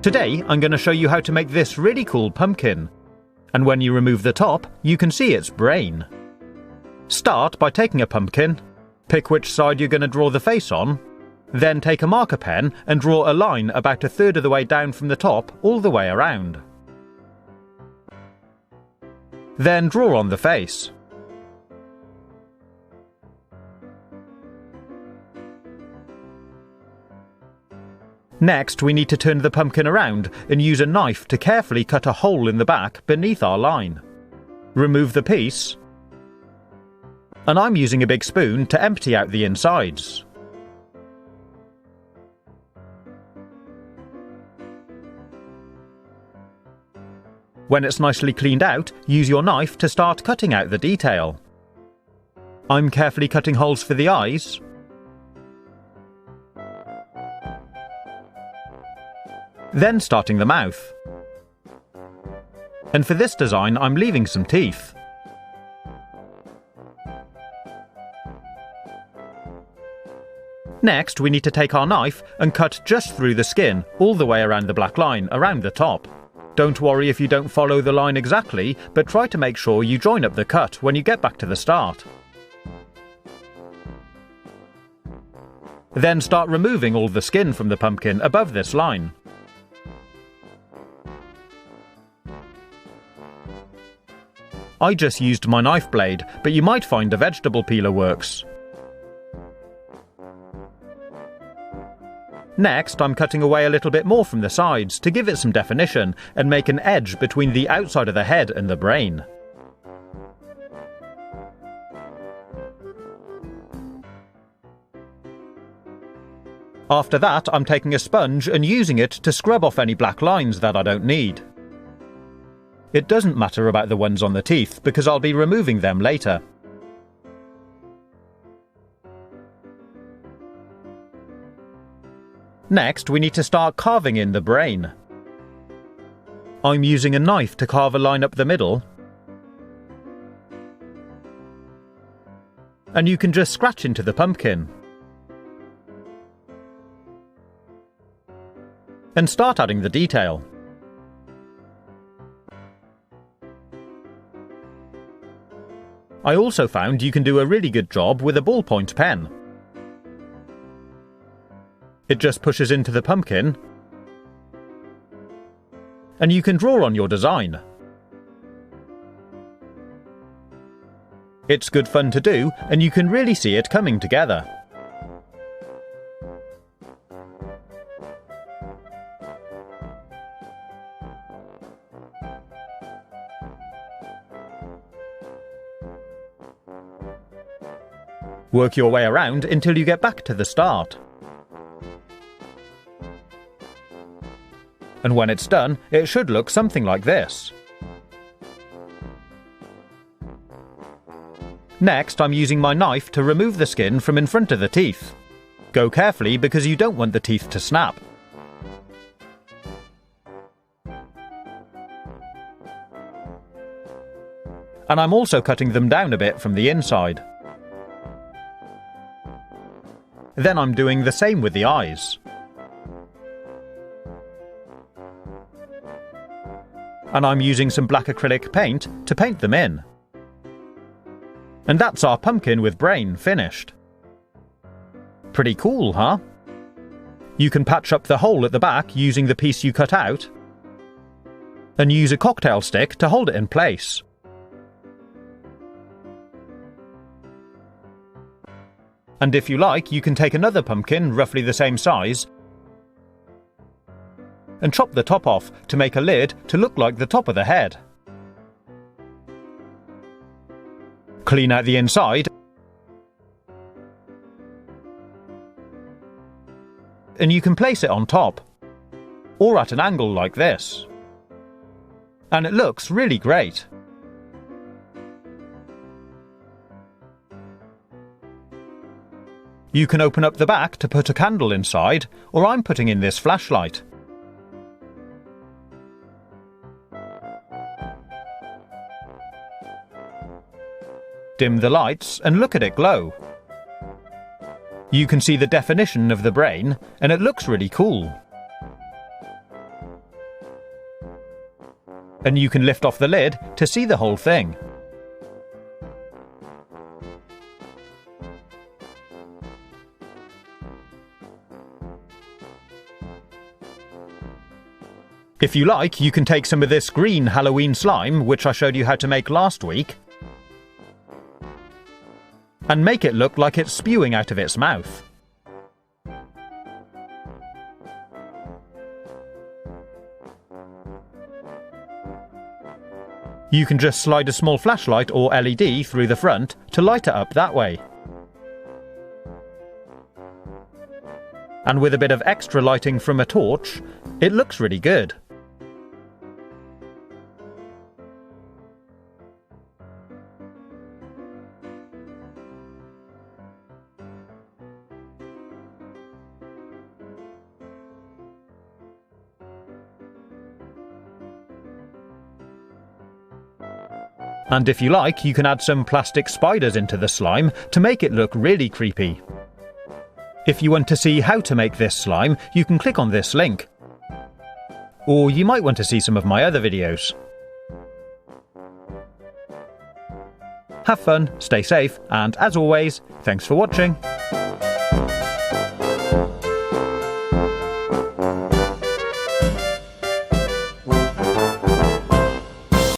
Today I'm going to show you how to make this really cool pumpkin. And when you remove the top, you can see its brain. Start by taking a pumpkin, pick which side you're going to draw the face on, then take a marker pen and draw a line about a third of the way down from the top all the way around. Then draw on the face. Next, we need to turn the pumpkin around and use a knife to carefully cut a hole in the back beneath our line. Remove the piece, and I'm using a big spoon to empty out the insides. When it's nicely cleaned out, use your knife to start cutting out the detail. I'm carefully cutting holes for the eyes, then starting the mouth. And for this design, I'm leaving some teeth. Next, we need to take our knife and cut just through the skin, all the way around the black line, around the top. Don't worry if you don't follow the line exactly, but try to make sure you join up the cut when you get back to the start. Then start removing all the skin from the pumpkin above this line. I just used my knife blade, but you might find a vegetable peeler works. Next, I'm cutting away a little bit more from the sides to give it some definition and make an edge between the outside of the head and the brain. After that, I'm taking a sponge and using it to scrub off any black lines that I don't need. It doesn't matter about the ones on the teeth because I'll be removing them later. Next, we need to start carving in the brain. I'm using a knife to carve a line up the middle. And you can just scratch into the pumpkin. And start adding the detail. I also found you can do a really good job with a ballpoint pen. It just pushes into the pumpkin, and you can draw on your design. It's good fun to do, and you can really see it coming together. Work your way around until you get back to the start. And when it's done, it should look something like this. Next, I'm using my knife to remove the skin from in front of the teeth. Go carefully because you don't want the teeth to snap. And I'm also cutting them down a bit from the inside. Then I'm doing the same with the eyes. And I'm using some black acrylic paint to paint them in. And that's our pumpkin with brain finished. Pretty cool, huh? You can patch up the hole at the back using the piece you cut out, and use a cocktail stick to hold it in place. And if you like, you can take another pumpkin roughly the same size and chop the top off to make a lid to look like the top of the head. Clean out the inside and you can place it on top, or at an angle like this. And it looks really great. You can open up the back to put a candle inside, or I'm putting in this flashlight. Dim the lights and look at it glow. You can see the definition of the brain, and it looks really cool. and you can lift off the lid to see the whole thing. If you like, you can take some of this green Halloween slime, which I showed you how to make last week, and make it look like it's spewing out of its mouth. You can just slide a small flashlight or LED through the front to light it up that way. And with a bit of extra lighting from a torch, it looks really good. And if you like, you can add some plastic spiders into the slime to make it look really creepy. If you want to see how to make this slime, you can click on this link. Or you might want to see some of my other videos. Have fun, stay safe, and as always, thanks for watching.